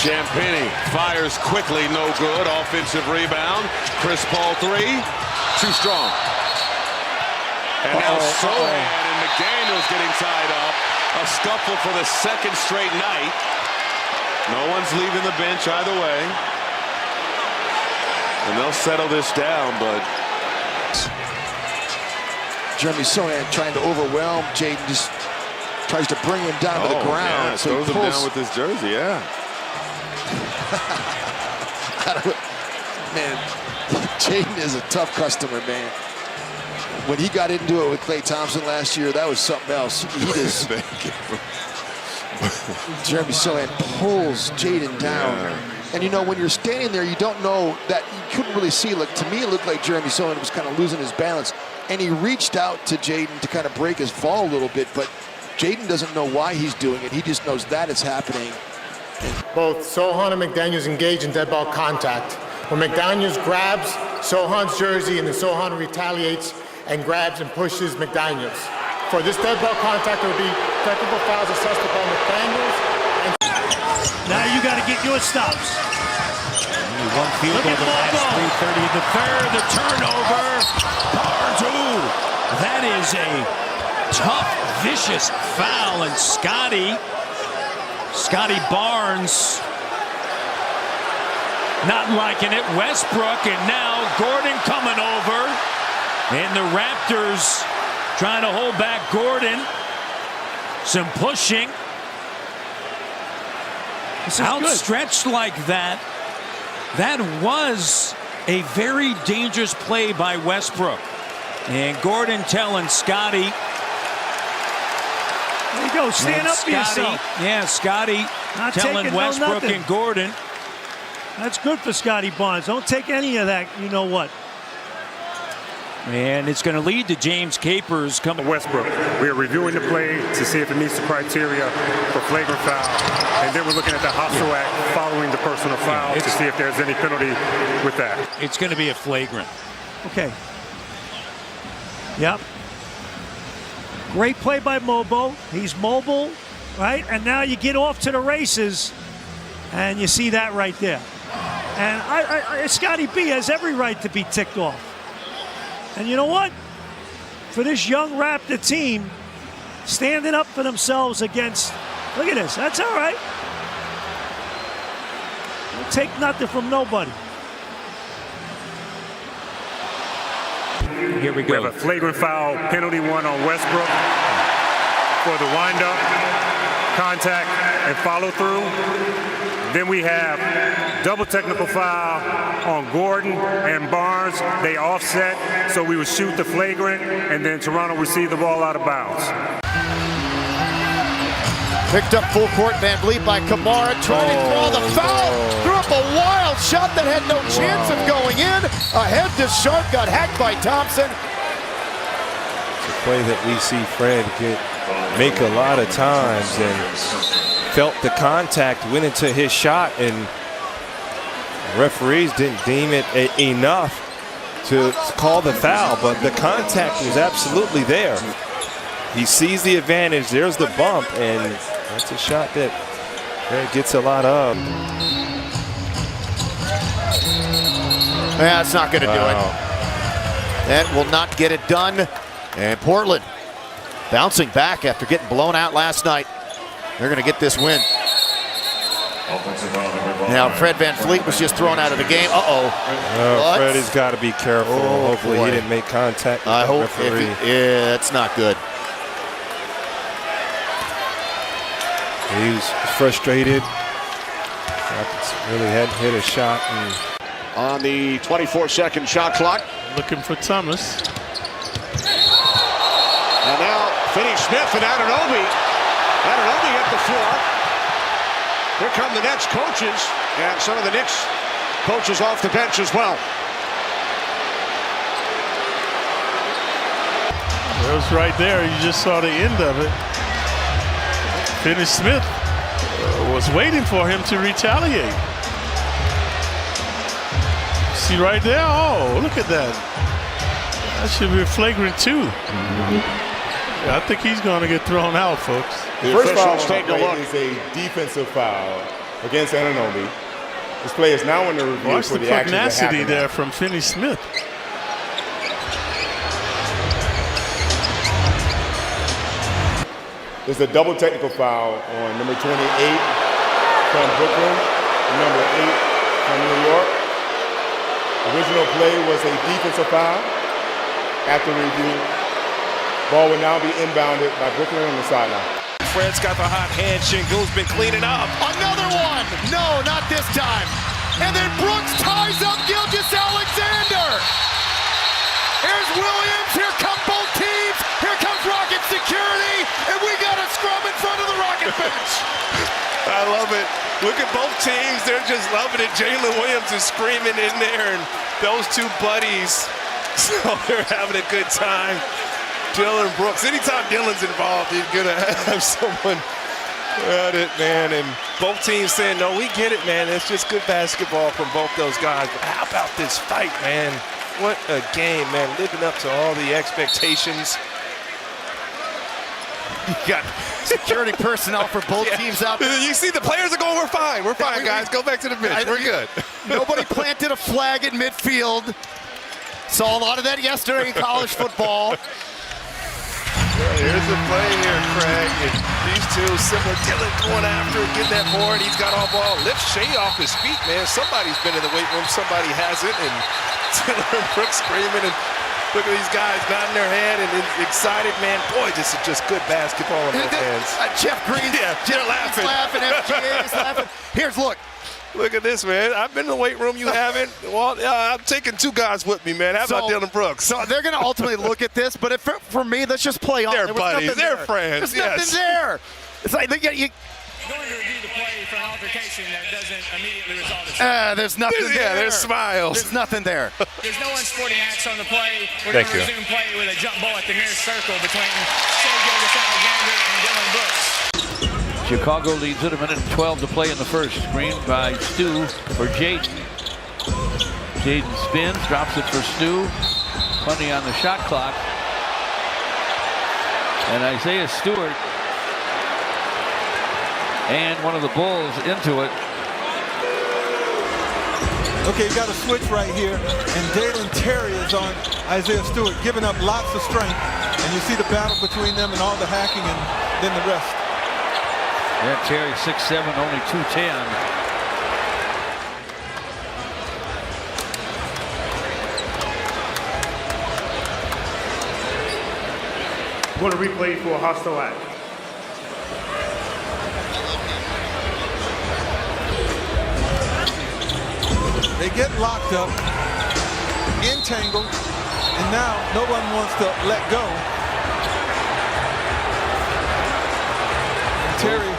Champagnie fires quickly, no good. Offensive rebound. Chris Paul three, too strong. And now Sochan and McDaniels getting tied up. A scuffle for the second straight night. No one's leaving the bench either way. And they'll settle this down, but Jeremy Sochan trying to overwhelm Jaden, just tries to bring him down to the ground. Yeah, so throws him down with his jersey, yeah. Man, Jaden is a tough customer, man. When he got into it with Klay Thompson last year, that was something else. He just Jeremy Sochan pulls Jaden down. Yeah. And you know, when you're standing there, you don't know that, you couldn't really see. Like, to me, it looked like Jeremy Sochan was kind of losing his balance. And he reached out to Jaden to kind of break his fall a little bit, but Jaden doesn't know why he's doing it. He just knows that it's happening. Both Sochan and McDaniels engage in dead ball contact. When McDaniels grabs Sochan's jersey and then Sochan retaliates and grabs and pushes McDaniels. For this dead ball contact, there will be technical fouls assessed upon McDaniels. Now you got to get your stops. One field goal the last 3:30 in the third. The turnover. Pardue. That is a tough, vicious foul. And Scotty Barnes not liking it. Westbrook, and now Gordon coming over. And the Raptors trying to hold back Gordon. Some pushing. Outstretched like that. That was a very dangerous play by Westbrook. And Gordon telling Scotty. There you go. Stand up for yourself. Yeah, Scotty telling Westbrook and Gordon. That's good for Scotty Barnes. Don't take any of that, you know what. And it's going to lead to James Capers coming. Westbrook, we are reviewing the play to see if it meets the criteria for flagrant foul. And then we're looking at the hostile act following the personal foul to see if there's any penalty with that. It's going to be a flagrant. Okay. Yep. Great play by Mobo. He's mobile, right? And now you get off to the races, and you see that right there. And Scotty B has every right to be ticked off. And you know what? For this young Raptor team, standing up for themselves against, look at this, that's all right. Don't take nothing from nobody. Here we go. We have a flagrant foul, penalty one on Westbrook for the windup, contact, and follow through. Then we have double technical foul on Gordon and Barnes. They offset, so we would shoot the flagrant, and then Toronto received the ball out of bounds. Picked up full court, Van Vliet by Kamara, trying to draw the foul. Threw up a wild shot that had no chance of going in. Ahead to Sharp, got hacked by Thompson. It's a play that we see Fred make a lot of times, and felt the contact, went into his shot, and referees didn't deem it enough to call the foul, but the contact was absolutely there. He sees the advantage, there's the bump, and that's a shot that Fred gets a lot of. That's not going to do it. That will not get it done. And Portland bouncing back after getting blown out last night. They're going to get this win. Now, Fred Van Vliet was just thrown out of the game. Fred has got to be careful. Hopefully he didn't make contact with the referee. Yeah, that's not good. He was frustrated. Really hadn't hit a shot. On the 24-second shot clock. Looking for Thomas. And now Finney-Smith and Anunoby. Anunoby hit the floor. Here come the Nets coaches, and some of the Knicks coaches off the bench as well. It was right there. You just saw the end of it. Finney-Smith was waiting for him to retaliate. See right there? Oh, look at that. That should be a flagrant too. Yeah, I think he's going to get thrown out, folks. The first foul, take a look. It's a defensive foul. against Anunoby. This play is now in the review Watch for the the action that pugnacity happened. there from Finney Smith. There's a double technical foul on number 28 from Brooklyn and number 8 from New York. Original play was a defensive foul. After review, ball will now be inbounded by Brooklyn on the sideline. Fred's got the hot hand. Shingu's been cleaning up. Another one. No, not this time. And then Brooks ties up Gilgeous-Alexander. Here's Williams. Here come both teams. Here comes Rocket security. And we got a scrum in front of the Rocket bench. I love it. Look at both teams. They're just loving it. Jalen Williams is screaming in there, and those two buddies, so they're having a good time. Dylan Brooks. Anytime Dylan's involved, he's going to have someone at it, man. And both teams saying, no, we get it, man. It's just good basketball from both those guys. But how about this fight, man? What a game, man. Living up to all the expectations. You got security personnel for both teams out there. You see the players are going, we're fine. We're fine, guys. Go back to the bench. We're good. Nobody planted a flag in midfield. Saw a lot of that yesterday in college football. Here's the play here, Craig. And these two, similar. Dylan going after it, getting that board. He's got all ball. Lift Shea off his feet, man. Somebody's been in the weight room. Somebody hasn't. And Dylan Brooks screaming. And look at these guys nodding their head and excited, man. Boy, this is just good basketball in both hands. Jeff Green. Yeah, Jeff they're laughing. Laughing. FGA is laughing. Here's look. Look at this, man. I've been in the weight room. You haven't? Well, I'm taking two guys with me, man. How about Dylan Brooks? So they're going to ultimately look at this, but for me, let's just play on. They're buddies. They're friends. There's nothing there. It's like you going to review the play for an altercation that doesn't immediately resolve itself. there's nothing there. Yeah, there's smiles. There's nothing there. There's no unsporting acts on the play. We're going to resume play with a jump ball at the nearest circle between Shea Gilgeous-Alexander and Dylan Brooks. Chicago leads it, 1:12 to play in the first. Screen by Stu for Jaden. Jaden spins, drops it for Stu. Plenty on the shot clock. And Isaiah Stewart and one of the Bulls into it. Okay, you got a switch right here, and Dalen Terry is on Isaiah Stewart, giving up lots of strength. And you see the battle between them and all the hacking and then the rest. Yeah, Terry 6'7", only 210. What a replay for a hostile act. They get locked up, entangled, and now no one wants to let go. And Terry,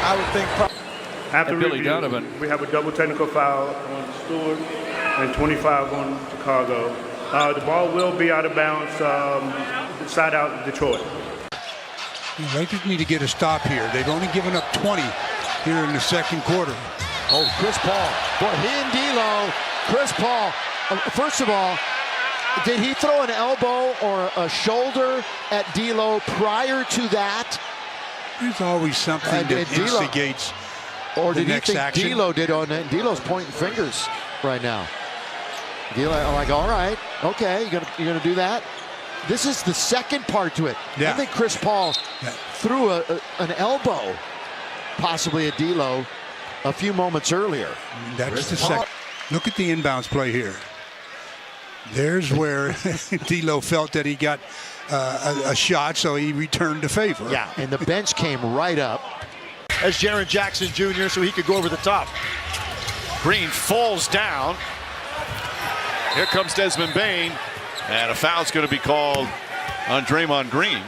I would think, After Billy review, Donovan. we have a double technical foul on Stewart and 25 on Chicago. The ball will be out of bounds, side out Detroit. The Lakers need to get a stop here. They've only given up 20 here in the second quarter. Oh, Chris Paul. Boy, he and D'Lo. Chris Paul. First of all, did he throw an elbow or a shoulder at D'Lo prior to that? There's always something that instigates or did the he next think action. D'Lo did on that? D'Lo's pointing fingers right now. D'Lo, I'm like, all right, okay, you're gonna do that. This is the second part to it. Yeah. I think Chris Paul threw an elbow, possibly at D'Lo, a few moments earlier. That's the second. Look at the inbounds play here. There's where D'Lo felt that he got a shot, so he returned the favor. Yeah, and the bench came right up. As Jaren Jackson Jr., so he could go over the top. Green falls down. Here comes Desmond Bane, and a foul's going to be called on Draymond Green.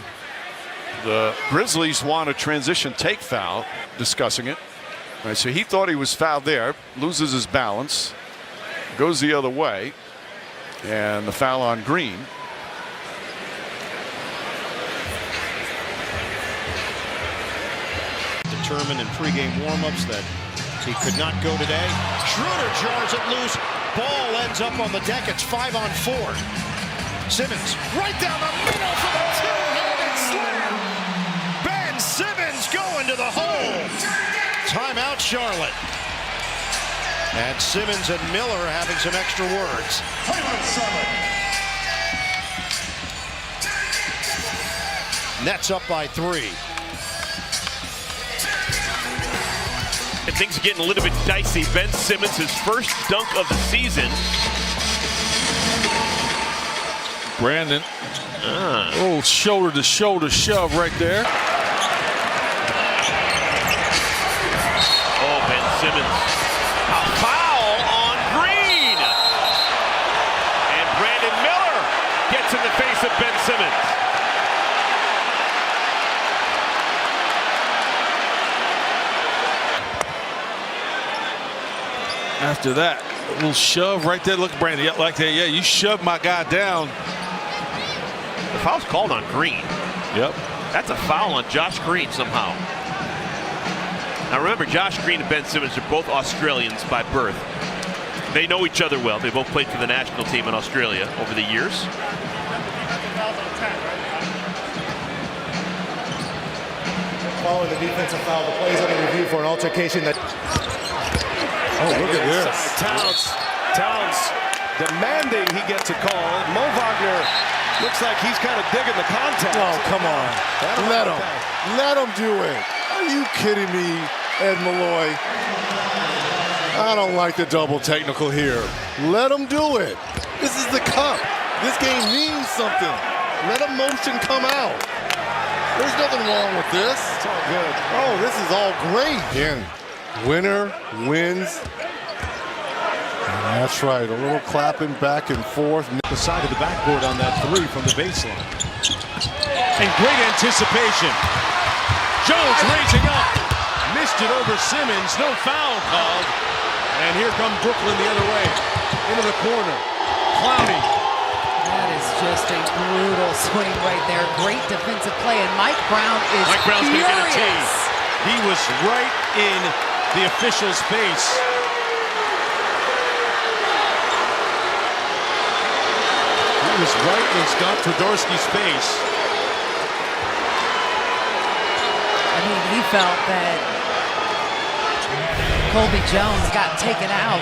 The Grizzlies want a transition take foul, discussing it. All right, so he thought he was fouled there, loses his balance, goes the other way, and the foul on Green. Determined in pregame warmups that he could not go today. Schroeder jars it loose. Ball ends up on the deck. It's 5-on-4. Simmons right down the middle for the two-handed slam. Ben Simmons going to the hole. Timeout, Charlotte. And Simmons and Miller having some extra words. Nets up by 3. And things are getting a little bit dicey. Ben Simmons, his first dunk of the season. Brandon. Oh, shoulder to shoulder shove right there. Oh, Ben Simmons. A foul on Green. And Brandon Miller gets in the face of Ben Simmons. After that, a little shove right there. Look, Brandon, yeah, like that. Yeah, you shoved my guy down. The foul's called on Green. Yep. That's a foul on Josh Green somehow. Now remember, Josh Green and Ben Simmons are both Australians by birth. They know each other well. They both played for the national team in Australia over the years. Following the defensive foul, the play is under review for an altercation that... Oh, look at this. Towns demanding he gets a call. Mo Wagner looks like he's kind of digging the contact. Oh, come on. Let him. Let him do it. Are you kidding me, Ed Malloy? I don't like the double technical here. Let him do it. This is the cup. This game means something. Let a motion come out. There's nothing wrong with this. It's all good. Oh, this is all great. Again, winner wins. That's right. A little clapping back and forth. The side of the backboard on that 3 from the baseline. And great anticipation. Jones raising up. Missed it over Simmons. No foul called. And here come Brooklyn the other way. Into the corner. Clowney. That is just a brutal swing right there. Great defensive play. And Mike Brown is Brown's going to get a tee. furious. He was right in the official's face. He was right in Scott Twardoski's face. I mean, he felt that Colby Jones got taken out.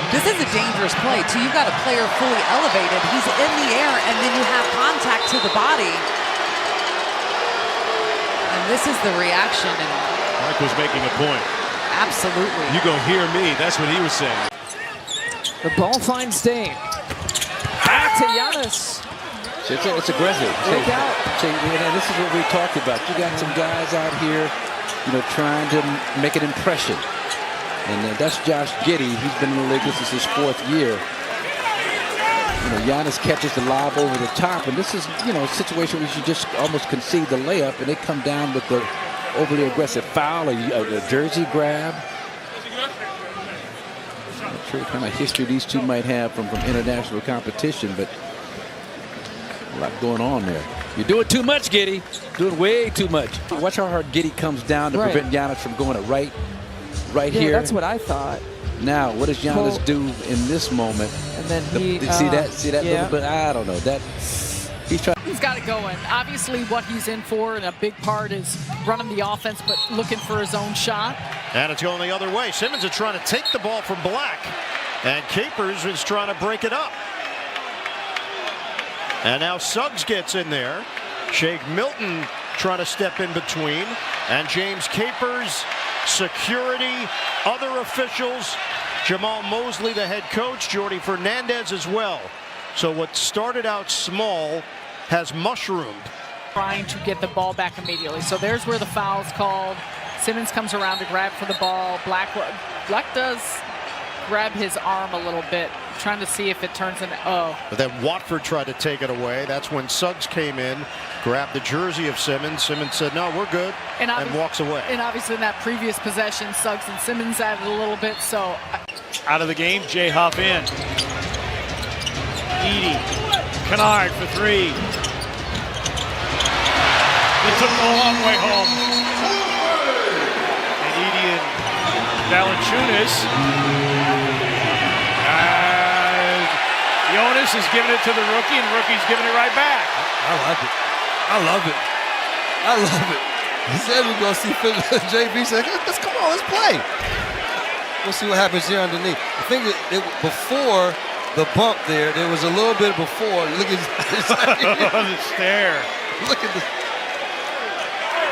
This is a dangerous play, too. You've got a player fully elevated. He's in the air, and then you have contact to the body. And this is the reaction. And Mike was making a point. absolutely. You go hear me. That's what he was saying. The ball finds Dame. Back to Giannis. It's aggressive. Look out. This is what we talked about. You got some guys out here, trying to make an impression. And that's Josh Giddey. He's been in the league. This is his 4th year. Giannis catches the lob over the top. And this is, a situation where you just almost concede the layup. And they come down with the overly aggressive foul, a jersey grab. I'm not sure what kind of history these two might have from international competition, but a lot going on there. You're doing too much, Giddey. Doing way too much. Watch how hard Giddey comes down to prevent Giannis from going to right here. That's what I thought. Now, what does Giannis do in this moment? And then he see that little bit? I don't know. He's trying. He's got it going. Obviously, what he's in for, and a big part is running the offense, but looking for his own shot. And it's going the other way. Simmons is trying to take the ball from Black. And Capers is trying to break it up. And now Suggs gets in there. Shake Milton trying to step in between. And James Capers, security, other officials, Jamal Mosley, the head coach, Jordi Fernandez as well. So what started out small has mushroomed. Trying to get the ball back immediately. So there's where the foul's called. Simmons comes around to grab for the ball. Black does grab his arm a little bit, trying to see if it turns into, But then Watford tried to take it away. That's when Suggs came in, grabbed the jersey of Simmons. Simmons said, no, we're good, and walks away. And obviously in that previous possession, Suggs and Simmons added a little bit, so. Out of the game, Jay Huff in. Edey, Kennard for 3. It took the long way home. And Edey and Valanciunas. Jonas is giving it to the rookie, and the rookie's giving it right back. I love it. I love it. I love it. He said we're going to see JB said, let's come on, let's play. We'll see what happens here underneath. I think that before the bump there was a little bit before. Look at the stare. Look at the.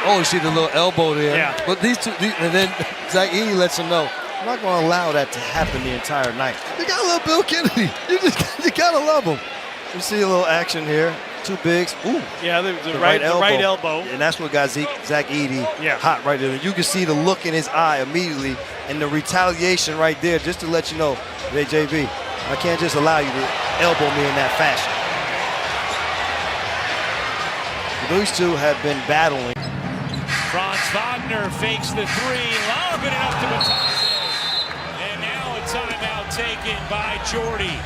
Oh, you see the little elbow there. Yeah. But and then Zach Edey lets him know, I'm not going to allow that to happen the entire night. You got to love Bill Kennedy. You got to love him. You see a little action here. Two bigs. Ooh. Yeah, the right elbow. And that's what got Zach Edey hot right there. You can see the look in his eye immediately and the retaliation right there just to let you know, hey, JB, I can't just allow you to elbow me in that fashion. Those two have been battling. Franz Wagner fakes the three, lobbing it up to Batase. And now a timeout taken by Jordy.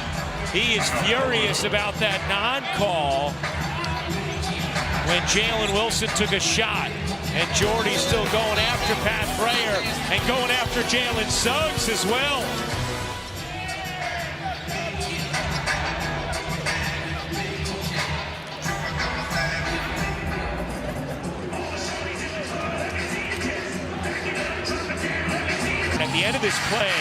He is furious about that non-call when Jalen Wilson took a shot. And Jordy's still going after Pat Frayer and going after Jalen Suggs as well. At the end of this play,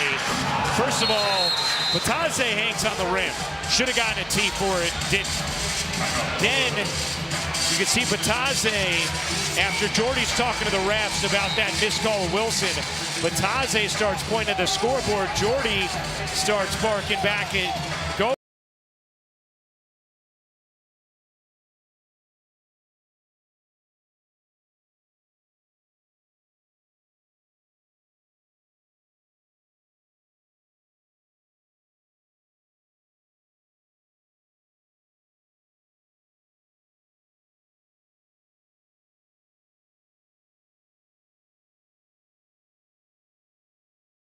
first of all, Batase hangs on the rim. Should have gotten a tee for it, didn't. Then you can see Batase, after Jordy's talking to the refs about that missed call of Wilson, Batase starts pointing at the scoreboard. Jordy starts barking back at go.